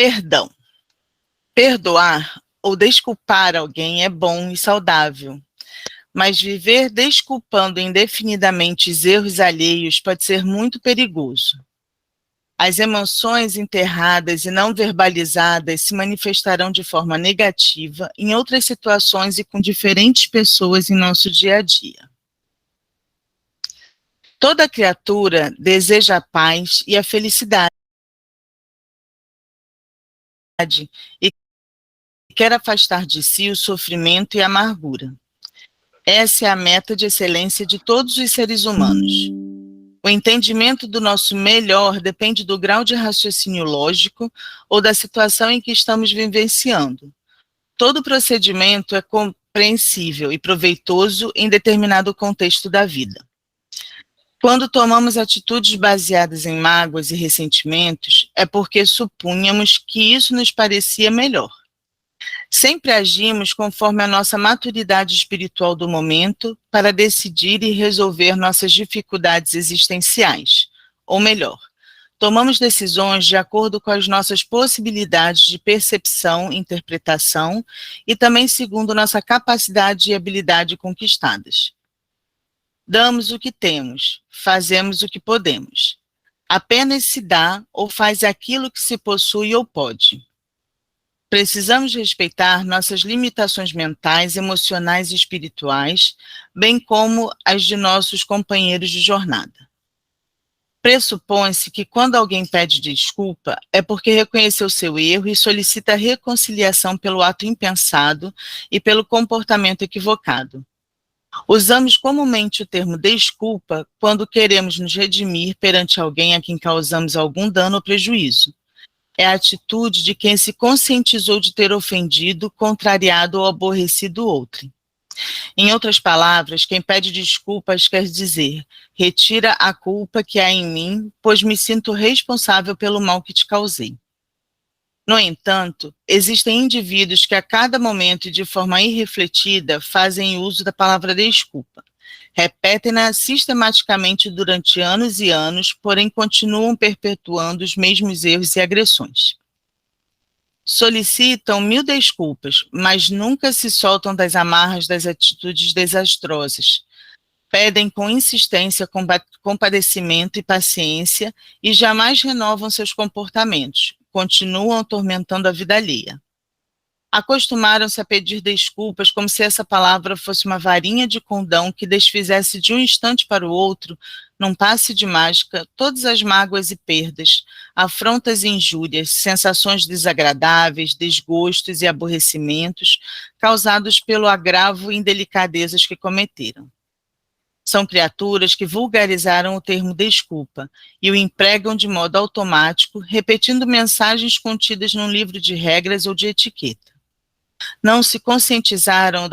Perdão. Perdoar ou desculpar alguém é bom e saudável, mas viver desculpando indefinidamente os erros alheios pode ser muito perigoso. As emoções enterradas e não verbalizadas se manifestarão de forma negativa em outras situações e com diferentes pessoas em nosso dia a dia. Toda criatura deseja a paz e a felicidade e quer afastar de si o sofrimento e a amargura. Essa é a meta de excelência de todos os seres humanos. O entendimento do nosso melhor depende do grau de raciocínio lógico ou da situação em que estamos vivenciando. Todo procedimento é compreensível e proveitoso em determinado contexto da vida. Quando tomamos atitudes baseadas em mágoas e ressentimentos, é porque supunhamos que isso nos parecia melhor. Sempre agimos conforme a nossa maturidade espiritual do momento para decidir e resolver nossas dificuldades existenciais. Ou melhor, tomamos decisões de acordo com as nossas possibilidades de percepção, interpretação e também segundo nossa capacidade e habilidade conquistadas. Damos o que temos, fazemos o que podemos. Apenas se dá ou faz aquilo que se possui ou pode. Precisamos respeitar nossas limitações mentais, emocionais e espirituais, bem como as de nossos companheiros de jornada. Pressupõe-se que quando alguém pede desculpa, é porque reconheceu seu erro e solicita reconciliação pelo ato impensado e pelo comportamento equivocado. Usamos comumente o termo desculpa quando queremos nos redimir perante alguém a quem causamos algum dano ou prejuízo. É a atitude de quem se conscientizou de ter ofendido, contrariado ou aborrecido outro. Em outras palavras, quem pede desculpas quer dizer: retira a culpa que há em mim, pois me sinto responsável pelo mal que te causei. No entanto, existem indivíduos que a cada momento e de forma irrefletida fazem uso da palavra desculpa. Repetem-na sistematicamente durante anos e anos, porém continuam perpetuando os mesmos erros e agressões. Solicitam 1000 desculpas, mas nunca se soltam das amarras das atitudes desastrosas. Pedem com insistência compadecimento e paciência e jamais renovam seus comportamentos, continuam atormentando a vida alheia. Acostumaram-se a pedir desculpas como se essa palavra fosse uma varinha de condão que desfizesse de um instante para o outro, num passe de mágica, todas as mágoas e perdas, afrontas e injúrias, sensações desagradáveis, desgostos e aborrecimentos causados pelo agravo e indelicadezas que cometeram. São criaturas que vulgarizaram o termo desculpa e o empregam de modo automático, repetindo mensagens contidas num livro de regras ou de etiqueta. Não se conscientizaram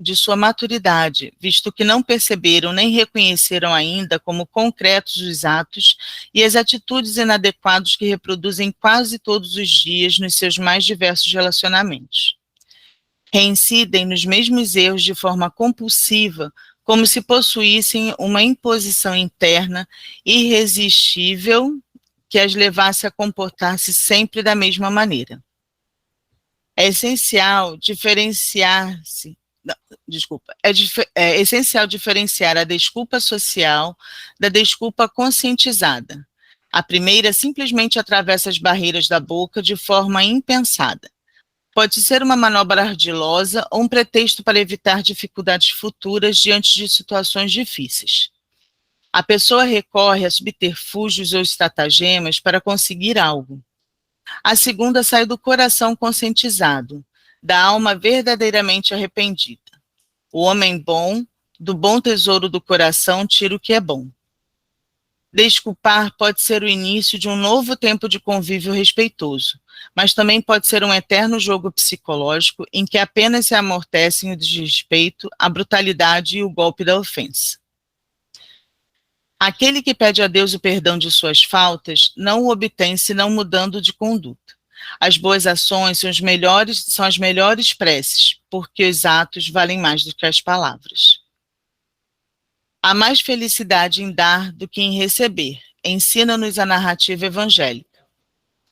de sua maturidade, visto que não perceberam nem reconheceram ainda como concretos os atos e as atitudes inadequadas que reproduzem quase todos os dias nos seus mais diversos relacionamentos. Reincidem nos mesmos erros de forma compulsiva, como se possuíssem uma imposição interna irresistível que as levasse a comportar-se sempre da mesma maneira. É essencial diferenciar-se, é essencial diferenciar a desculpa social da desculpa conscientizada. A primeira simplesmente atravessa as barreiras da boca de forma impensada. Pode ser uma manobra ardilosa ou um pretexto para evitar dificuldades futuras diante de situações difíceis. A pessoa recorre a subterfúgios ou estratagemas para conseguir algo. A segunda sai do coração conscientizado, da alma verdadeiramente arrependida. O homem bom, do bom tesouro do coração, tira o que é bom. Desculpar pode ser o início de um novo tempo de convívio respeitoso, mas também pode ser um eterno jogo psicológico em que apenas se amortecem o desrespeito, a brutalidade e o golpe da ofensa. Aquele que pede a Deus o perdão de suas faltas não o obtém senão mudando de conduta. As boas ações são as melhores preces, porque os atos valem mais do que as palavras. Há mais felicidade em dar do que em receber, ensina-nos a narrativa evangélica.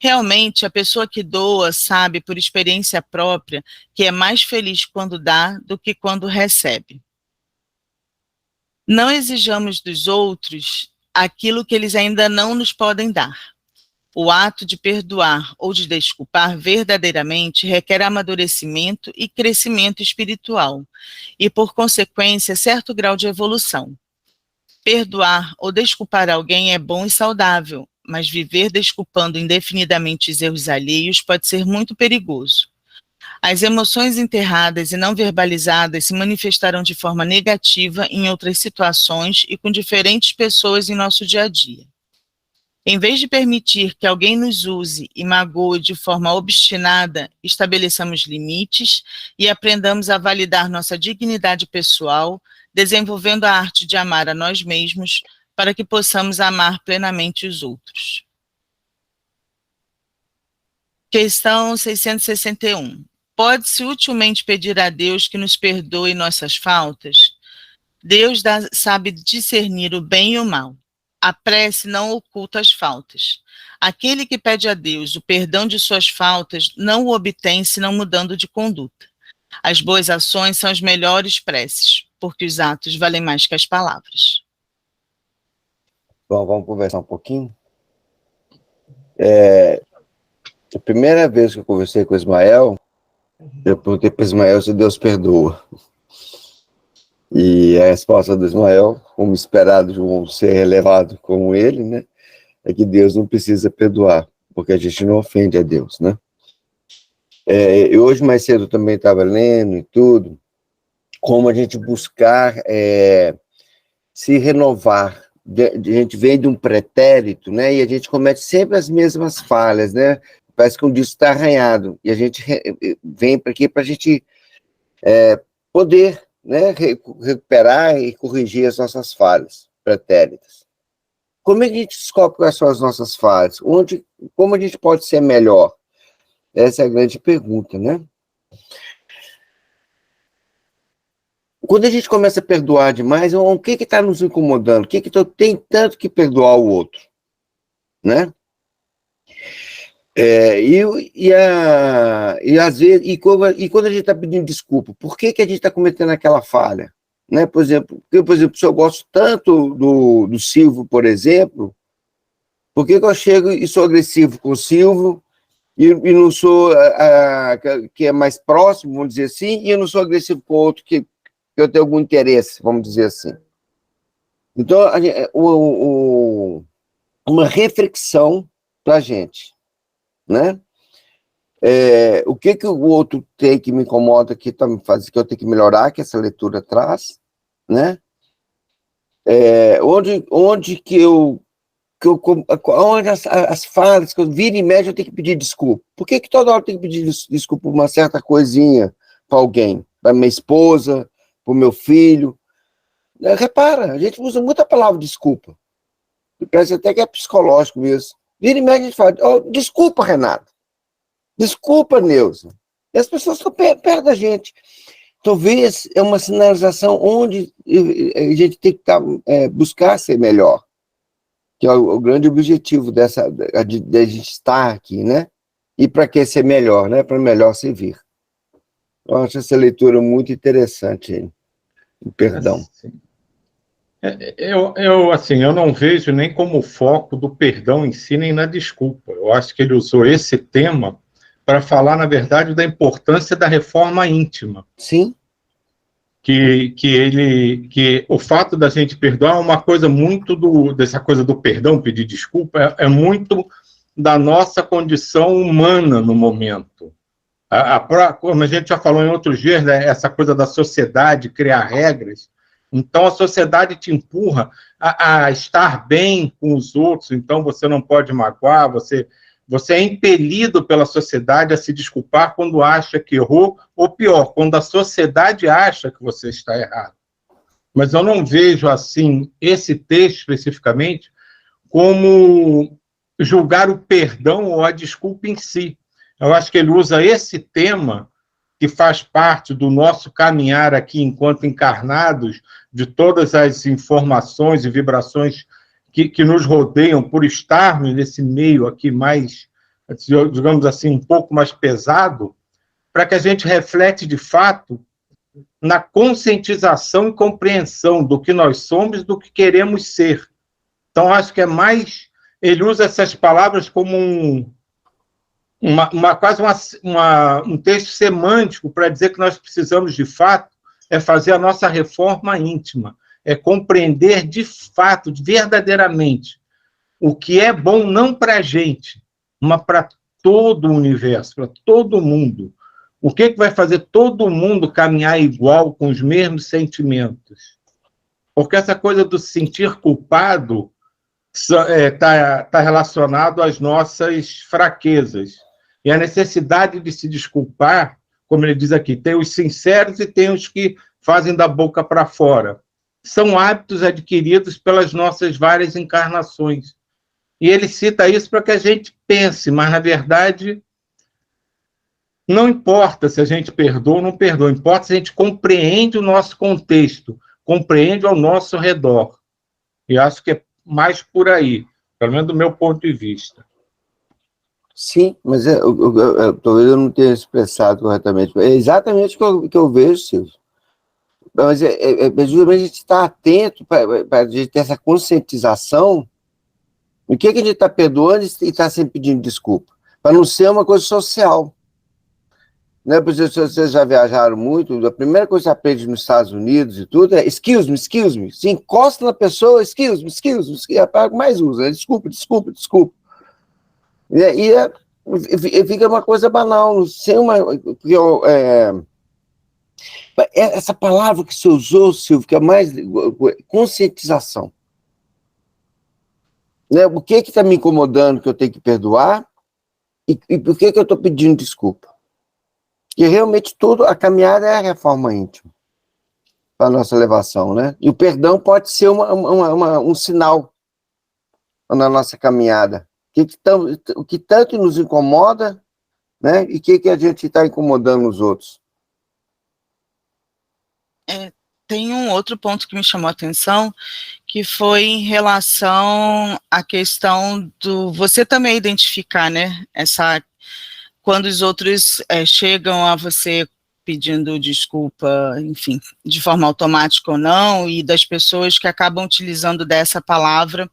Realmente, a pessoa que doa sabe por experiência própria que é mais feliz quando dá do que quando recebe. Não exijamos dos outros aquilo que eles ainda não nos podem dar. O ato de perdoar ou de desculpar verdadeiramente requer amadurecimento e crescimento espiritual, e, por consequência, certo grau de evolução. Perdoar ou desculpar alguém é bom e saudável, mas viver desculpando indefinidamente os erros alheios pode ser muito perigoso. As emoções enterradas e não verbalizadas se manifestarão de forma negativa em outras situações e com diferentes pessoas em nosso dia a dia. Em vez de permitir que alguém nos use e magoe de forma obstinada, estabeleçamos limites e aprendamos a validar nossa dignidade pessoal, desenvolvendo a arte de amar a nós mesmos, para que possamos amar plenamente os outros. Questão 661. Pode-se utilmente pedir a Deus que nos perdoe nossas faltas? Deus sabe discernir o bem e o mal. A prece não oculta as faltas. Aquele que pede a Deus o perdão de suas faltas não o obtém senão mudando de conduta. As boas ações são as melhores preces, porque os atos valem mais que as palavras. Bom, vamos conversar um pouquinho. A primeira vez que eu conversei com o Ismael, eu perguntei para o Ismael se Deus perdoa. E a resposta do Ismael, como esperado de um ser elevado como ele, né, é que Deus não precisa perdoar, porque a gente não ofende a Deus, né? E hoje, mais cedo, também estava lendo e tudo, como a gente buscar se renovar. A gente vem de um pretérito, né, e a gente comete sempre as mesmas falhas, né? Parece que um disco está arranhado, e a gente vem para aqui para a gente poder, né, recuperar e corrigir as nossas falhas pretéritas. Como é que a gente descobre quais são as nossas falhas? Como a gente pode ser melhor? Essa é a grande pergunta, né? Quando a gente começa a perdoar demais, o que está nos incomodando? O que tem tanto que perdoar o outro? Né? Às vezes, quando a gente está pedindo desculpa, por que a gente está cometendo aquela falha? Né? Por exemplo, se eu gosto tanto do Silvio, por exemplo, por que eu chego e sou agressivo com o Silvio e não sou que é mais próximo, vamos dizer assim, e eu não sou agressivo com o outro que eu tenho algum interesse, vamos dizer assim. Então, uma reflexão para a gente, né? O que o outro tem que me incomoda, que eu tenho que melhorar, que essa leitura traz, né? Onde as falas que eu viro e mexe, eu tenho que pedir desculpa. Por que toda hora eu tenho que pedir desculpa por uma certa coisinha para alguém? Para minha esposa, para o meu filho? Repara, a gente usa muita palavra desculpa. Parece até que é psicológico mesmo. Vira e mexe, a gente fala, desculpa, Renato. Desculpa, Neuza. E as pessoas estão perto da gente. Talvez é uma sinalização onde a gente tem que buscar ser melhor. Que é o grande objetivo de a gente estar aqui, né? E para que ser melhor, né? Para melhor servir. Eu acho essa leitura muito interessante. Perdão. Eu não vejo nem como foco do perdão em si, nem na desculpa. Eu acho que ele usou esse tema para falar, na verdade, da importância da reforma íntima. Sim. Que o fato da gente perdoar é uma coisa muito dessa coisa do perdão, pedir desculpa, é muito da nossa condição humana no momento. Como a gente já falou em outros dias, né, essa coisa da sociedade criar regras. Então, a sociedade te empurra a estar bem com os outros, então você não pode magoar, você é impelido pela sociedade a se desculpar quando acha que errou, ou pior, quando a sociedade acha que você está errado. Mas eu não vejo, assim, esse texto especificamente como julgar o perdão ou a desculpa em si. Eu acho que ele usa esse tema, que faz parte do nosso caminhar aqui enquanto encarnados, de todas as informações e vibrações que nos rodeiam por estarmos nesse meio aqui mais digamos assim, um pouco mais pesado, para que a gente reflete de fato na conscientização e compreensão do que nós somos, do que queremos ser. Então, acho que é mais... Ele usa essas palavras como quase um texto semântico para dizer que nós precisamos, de fato, fazer a nossa reforma íntima, compreender de fato, verdadeiramente, o que é bom não para a gente, mas para todo o universo, para todo mundo. O que vai fazer todo mundo caminhar igual, com os mesmos sentimentos? Porque essa coisa do se sentir culpado está relacionado às nossas fraquezas. E a necessidade de se desculpar, como ele diz aqui, tem os sinceros e tem os que fazem da boca para fora. São hábitos adquiridos pelas nossas várias encarnações. E ele cita isso para que a gente pense, mas, na verdade, não importa se a gente perdoa ou não perdoa, importa se a gente compreende o nosso contexto, compreende ao nosso redor. E acho que é mais por aí, pelo menos do meu ponto de vista. Sim, mas talvez eu não tenha expressado corretamente. É exatamente o que eu vejo, Silvio. Mas justamente a gente está atento para a gente ter essa conscientização do que a gente está perdoando e está sempre pedindo desculpa, para não ser uma coisa social. Né? Porque vocês já viajaram muito, a primeira coisa que você aprende nos Estados Unidos e tudo é excuse me. Se encosta na pessoa, excuse me, é para mais usa, né? Desculpa. E fica uma coisa banal, sem essa palavra que você usou, Silvio, que é mais conscientização. Né? O que está me incomodando que eu tenho que perdoar e por que eu estou pedindo desculpa? E realmente a caminhada é a reforma íntima para a nossa elevação, né? E o perdão pode ser um sinal na nossa caminhada. O que tanto nos incomoda, né? E o que a gente está incomodando os outros. Tem um outro ponto que me chamou a atenção, que foi em relação à questão do você também identificar, né? Quando os outros chegam a você pedindo desculpa, enfim, de forma automática ou não, e das pessoas que acabam utilizando dessa palavra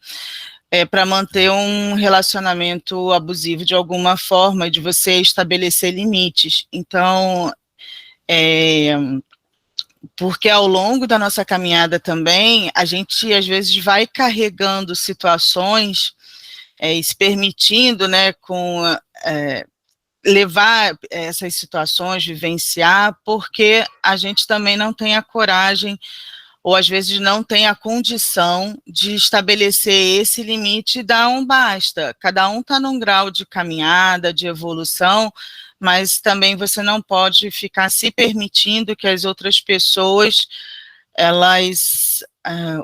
para manter um relacionamento abusivo de alguma forma, de você estabelecer limites. Então, porque ao longo da nossa caminhada também, a gente às vezes vai carregando situações e se permitindo, né, levar essas situações, vivenciar, porque a gente também não tem a coragem, ou às vezes não tem a condição de estabelecer esse limite e dar um basta. Cada um está num grau de caminhada, de evolução, mas também você não pode ficar se permitindo que as outras pessoas, elas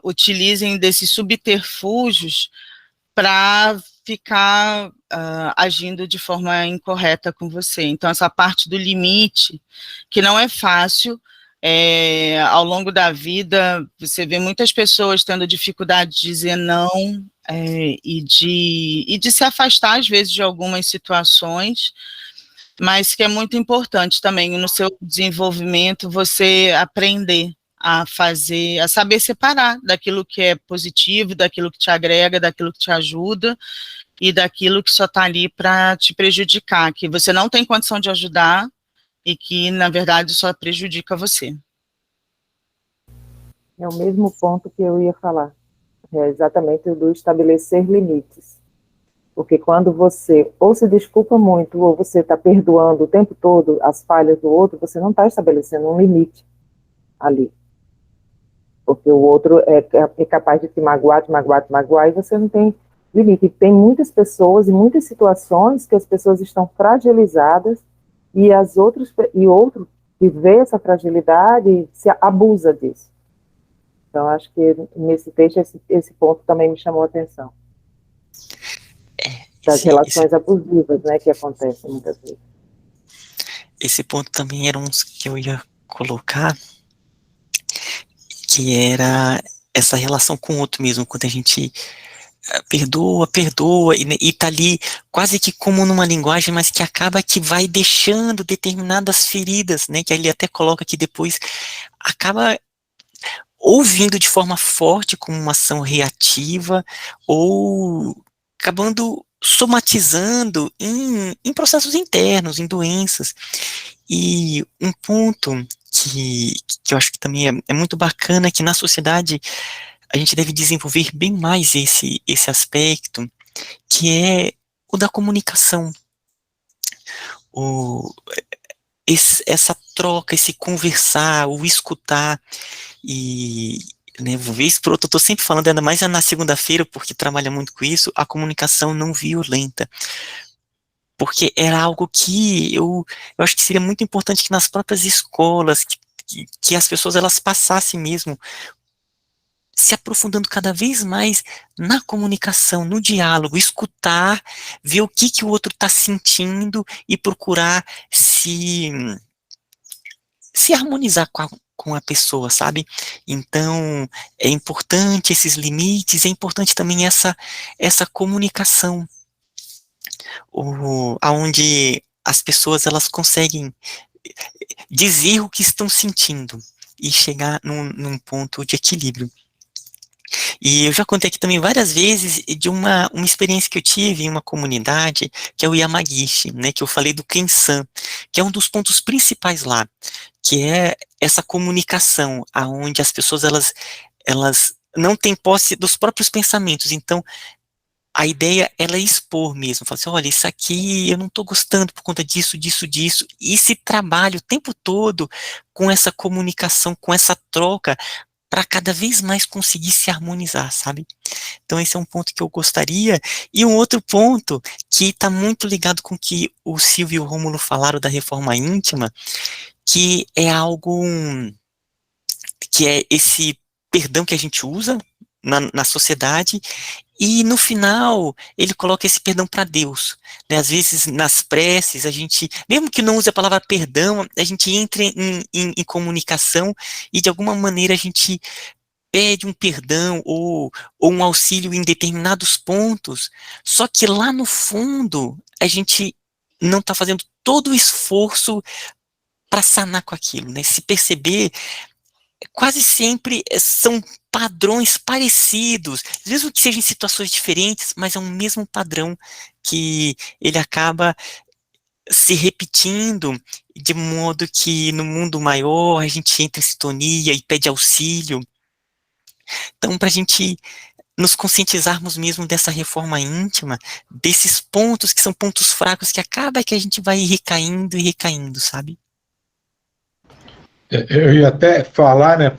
utilizem desses subterfúgios para ficar agindo de forma incorreta com você. Então, essa parte do limite, que não é fácil, ao longo da vida, você vê muitas pessoas tendo dificuldade de dizer não e de se afastar, às vezes, de algumas situações, mas que é muito importante também no seu desenvolvimento você aprender a saber separar daquilo que é positivo, daquilo que te agrega, daquilo que te ajuda e daquilo que só está ali para te prejudicar, que você não tem condição de ajudar e que, na verdade, só prejudica você. É o mesmo ponto que eu ia falar, exatamente o do estabelecer limites. Porque quando você ou se desculpa muito, ou você está perdoando o tempo todo as falhas do outro, você não está estabelecendo um limite ali. Porque o outro é capaz de te magoar, e você não tem limite. E tem muitas pessoas e muitas situações que as pessoas estão fragilizadas e outro que vê essa fragilidade se abusa disso. Então, acho que nesse texto esse ponto também me chamou a atenção. Das relações abusivas, né, que acontecem muitas vezes. Esse ponto também era um que eu ia colocar, que era essa relação com o outro mesmo, quando a gente perdoa, perdoa, e tá ali quase que como numa linguagem, mas que acaba que vai deixando determinadas feridas, né, que ele até coloca que depois acaba ouvindo de forma forte como uma ação reativa, ou acabando somatizando em processos internos, em doenças. E um ponto que eu acho que também é muito bacana, que na sociedade a gente deve desenvolver bem mais esse aspecto, que é o da comunicação. Essa troca, esse conversar, o escutar, e, né, vez por outra, eu estou sempre falando, ainda mais na segunda-feira, porque trabalha muito com isso, a comunicação não violenta. Porque era algo que eu acho que seria muito importante que nas próprias escolas, que as pessoas elas passassem mesmo se aprofundando cada vez mais na comunicação, no diálogo, escutar, ver o que o outro está sentindo e procurar se harmonizar com a pessoa, sabe? Então, é importante esses limites, é importante também essa comunicação, aonde as pessoas elas conseguem dizer o que estão sentindo e chegar num ponto de equilíbrio. E eu já contei aqui também várias vezes de uma experiência que eu tive em uma comunidade, que é o Yamagishi, né, que eu falei do Kensan, que é um dos pontos principais lá, que é essa comunicação, aonde as pessoas elas não têm posse dos próprios pensamentos. Então, a ideia ela é expor mesmo, falar assim, olha, isso aqui eu não estou gostando por conta disso, e se trabalha o tempo todo com essa comunicação, com essa troca, para cada vez mais conseguir se harmonizar, sabe? Então esse é um ponto que eu gostaria. E um outro ponto que está muito ligado com o que o Silvio e o Rômulo falaram da reforma íntima, que é algo que é esse perdão que a gente usa na sociedade, e no final ele coloca esse perdão para Deus, né? Às vezes nas preces a gente, mesmo que não use a palavra perdão, a gente entra em comunicação e de alguma maneira a gente pede um perdão ou um auxílio em determinados pontos, só que lá no fundo a gente não está fazendo todo o esforço para sanar com aquilo, né? Se perceber, quase sempre são padrões parecidos, mesmo que sejam em situações diferentes, mas é um mesmo padrão que ele acaba se repetindo, de modo que no mundo maior a gente entra em sintonia e pede auxílio. Então, para a gente nos conscientizarmos mesmo dessa reforma íntima, desses pontos que são pontos fracos, que acaba que a gente vai recaindo e recaindo, sabe? Eu ia até falar, né,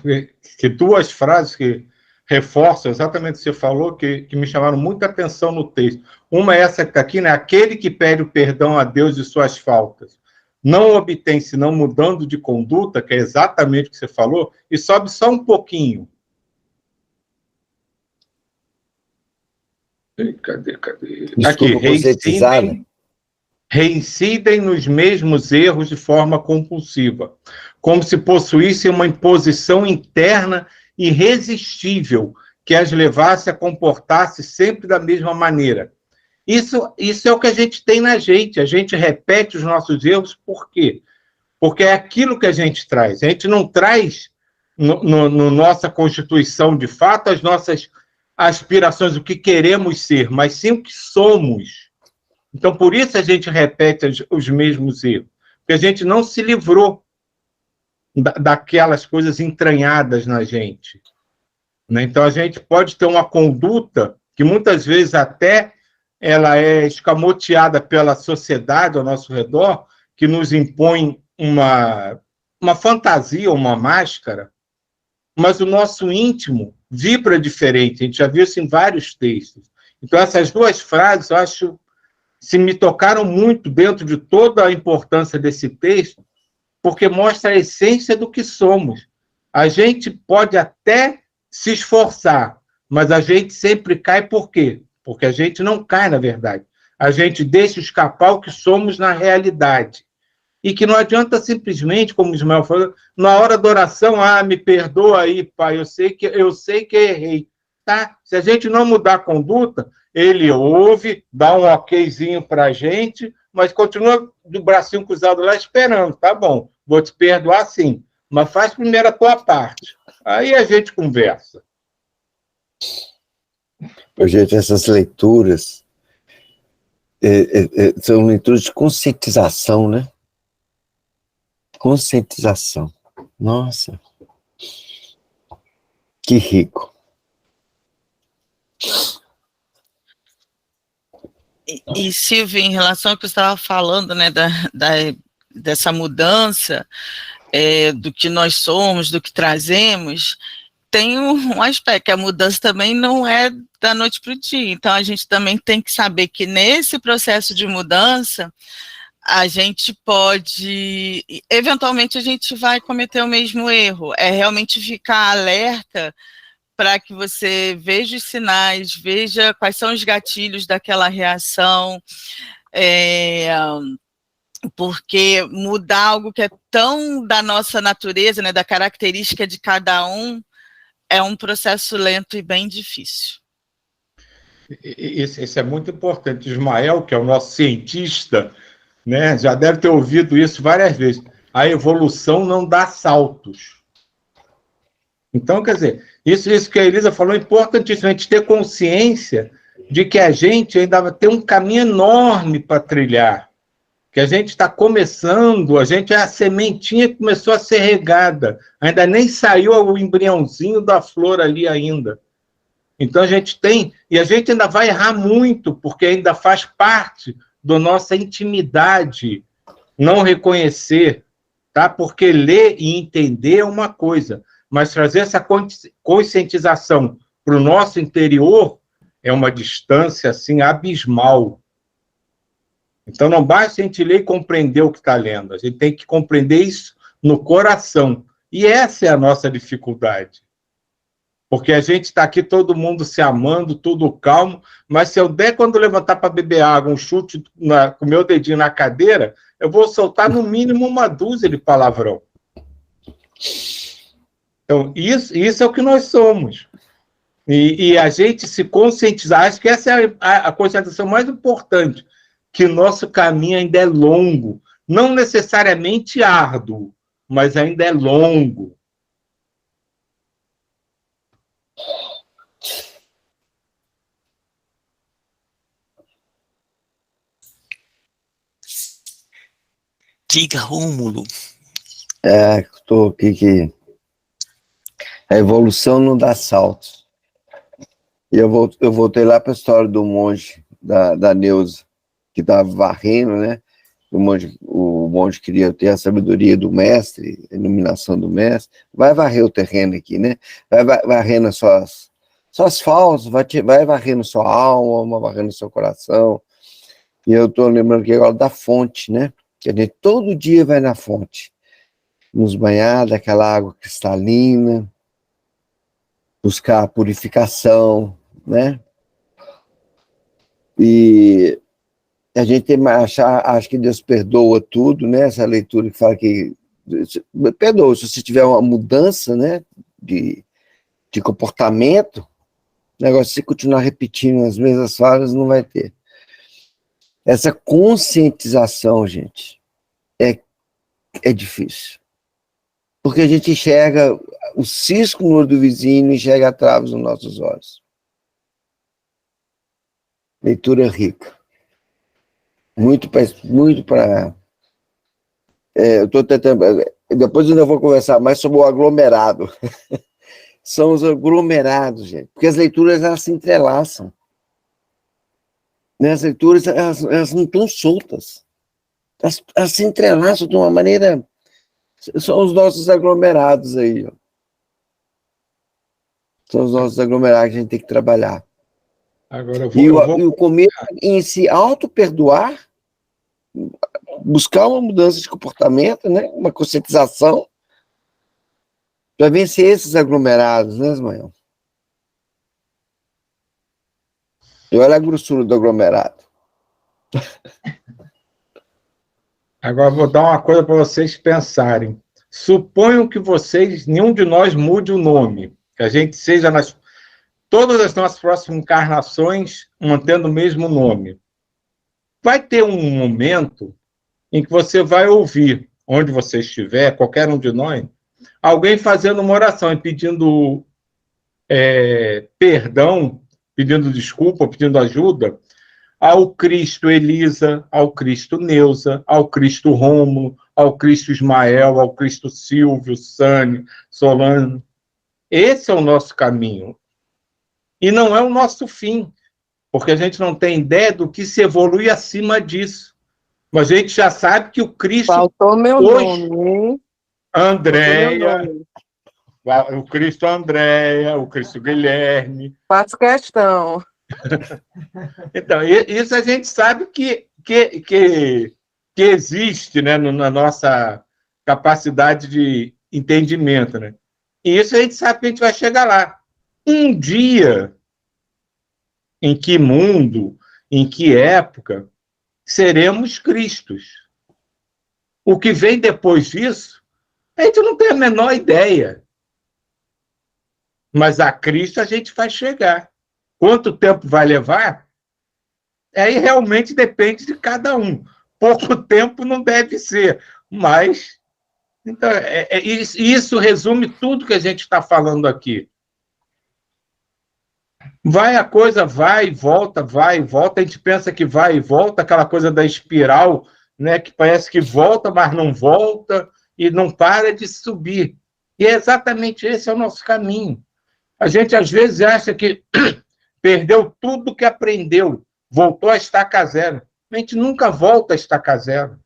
que duas frases que reforçam exatamente o que você falou, que me chamaram muita atenção no texto. Uma é essa que está aqui, né, aquele que pede o perdão a Deus de suas faltas não obtém, senão mudando de conduta, que é exatamente o que você falou, e sobe só um pouquinho. Cadê? Aqui, reincidem nos mesmos erros de forma compulsiva, como se possuíssem uma imposição interna irresistível que as levasse a comportar-se sempre da mesma maneira. Isso é o que a gente tem na gente. A gente repete os nossos erros, por quê? Porque é aquilo que a gente traz. A gente não traz no nossa constituição, de fato, as nossas aspirações, o que queremos ser, mas sim o que somos. Então, por isso a gente repete os mesmos erros, porque a gente não se livrou daquelas coisas entranhadas na gente, né? Então, a gente pode ter uma conduta que muitas vezes até ela é escamoteada pela sociedade ao nosso redor, que nos impõe uma fantasia, uma máscara, mas o nosso íntimo vibra diferente. A gente já viu isso em vários textos. Então, essas duas frases, eu acho, se me tocaram muito dentro de toda a importância desse texto, porque mostra a essência do que somos. A gente pode até se esforçar, mas a gente sempre cai por quê? Porque a gente não cai, na verdade. A gente deixa escapar o que somos na realidade. E que não adianta simplesmente, como o Ismael falou, na hora da oração, me perdoa aí, pai, eu sei que errei. Tá. Se a gente não mudar a conduta, ele ouve, dá um okzinho para a gente, mas continua do bracinho cruzado lá esperando. Tá bom, vou te perdoar sim, mas faz primeiro a tua parte. Aí a gente conversa. Gente, essas leituras são leituras de conscientização, né? Conscientização. Nossa, que rico. E Silvia, em relação ao que você estava falando, né, dessa mudança, do que nós somos, do que trazemos, tem um aspecto, que a mudança também não é da noite para o dia. Então, a gente também tem que saber que nesse processo de mudança, a gente pode, eventualmente a gente vai cometer o mesmo erro, é realmente ficar alerta para que você veja os sinais, veja quais são os gatilhos daquela reação, porque mudar algo que é tão da nossa natureza, né, da característica de cada um, é um processo lento e bem difícil. Isso é muito importante. Ismael, que é o nosso cientista, né, já deve ter ouvido isso várias vezes. A evolução não dá saltos. Então, quer dizer, isso que a Elisa falou é importantíssimo, a gente ter consciência de que a gente ainda vai ter um caminho enorme para trilhar, que a gente está começando, a gente é a sementinha que começou a ser regada, ainda nem saiu o embriãozinho da flor ali ainda. Então a gente tem, e a gente ainda vai errar muito, porque ainda faz parte da nossa intimidade não reconhecer, tá? Porque ler e entender é uma coisa, mas trazer essa conscientização para o nosso interior é uma distância assim abismal. Então não basta a gente ler e compreender o que está lendo, a gente tem que compreender isso no coração. E essa é a nossa dificuldade. Porque a gente está aqui, todo mundo se amando, tudo calmo, mas se eu der, quando levantar para beber água, um chute com o meu dedinho na cadeira, eu vou soltar no mínimo uma dúzia de palavrão. Então, isso é o que nós somos. E a gente se conscientizar, acho que essa é a conscientização mais importante, que o nosso caminho ainda é longo, não necessariamente árduo, mas ainda é longo. Diga, Rômulo. Estou aqui que a evolução não dá saltos. E eu voltei lá para a história do monge, da Neuza, que estava varrendo, né? O monge queria ter a sabedoria do mestre, a iluminação do mestre. Vai varrer o terreno aqui, né? Vai varrendo as suas faltas, vai varrendo sua alma, varrendo seu coração. E eu estou lembrando aqui agora da fonte, né? Que a gente todo dia vai na fonte, nos banhar daquela água cristalina, buscar a purificação, né? E a gente acha que Deus perdoa tudo, né? Essa leitura que fala que perdoa, se você tiver uma mudança, né, de comportamento, o negócio de você continuar repetindo as mesmas falhas não vai ter. Essa conscientização, gente, é difícil. Porque a gente enxerga o cisco no olho do vizinho e enxerga a traves nos nossos olhos. Leitura rica. Muito para... eu estou tentando... Depois eu ainda vou conversar mais sobre o aglomerado. São os aglomerados, gente. Porque as leituras, elas se entrelaçam. As leituras, elas não estão soltas. Elas se entrelaçam de uma maneira... São os nossos aglomerados aí, ó. São os nossos aglomerados que a gente tem que trabalhar. Agora e o começo em se auto-perdoar, buscar uma mudança de comportamento, né? Uma conscientização, para vencer esses aglomerados, né, Ismael? E olha a grossura do aglomerado. Agora vou dar uma coisa para vocês pensarem. Suponham que nenhum de nós mude o nome, que a gente seja todas as nossas próximas encarnações mantendo o mesmo nome. Vai ter um momento em que você vai ouvir, onde você estiver, qualquer um de nós, alguém fazendo uma oração e pedindo perdão, pedindo desculpa, pedindo ajuda, ao Cristo Elisa, ao Cristo Neuza, ao Cristo Rômulo, ao Cristo Ismael, ao Cristo Silvio, Sânia, Solano. Esse é o nosso caminho. E não é o nosso fim, porque a gente não tem ideia do que se evolui acima disso. Mas a gente já sabe que o Cristo... Faltou meu hoje, nome, hein? Andréia, o Cristo Andréia, o Cristo Guilherme. Faço questão. Então, isso a gente sabe que existe, né, na nossa capacidade de entendimento, né? E isso a gente sabe que a gente vai chegar lá. Um dia, em que mundo, em que época, seremos Cristos. O que vem depois disso, a gente não tem a menor ideia. Mas a Cristo a gente vai chegar. Quanto tempo vai levar? Aí realmente depende de cada um. Pouco tempo não deve ser, mas então, isso resume tudo que a gente está falando aqui. A coisa vai e volta, a gente pensa que vai e volta, aquela coisa da espiral, né, que parece que volta, mas não volta, e não para de subir. E é exatamente esse é o nosso caminho. A gente, às vezes, acha que perdeu tudo que aprendeu, voltou a estaca zero. A gente nunca volta a estaca zero.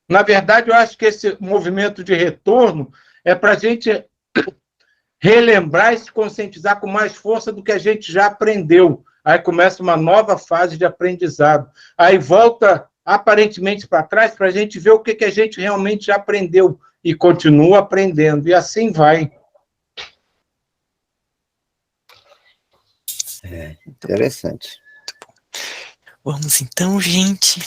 Na verdade, eu acho que esse movimento de retorno é para a gente relembrar e se conscientizar com mais força do que a gente já aprendeu. Aí começa uma nova fase de aprendizado. Aí volta, aparentemente, para trás para a gente ver o que a gente realmente já aprendeu e continua aprendendo. E assim vai. Interessante. Vamos então, gente,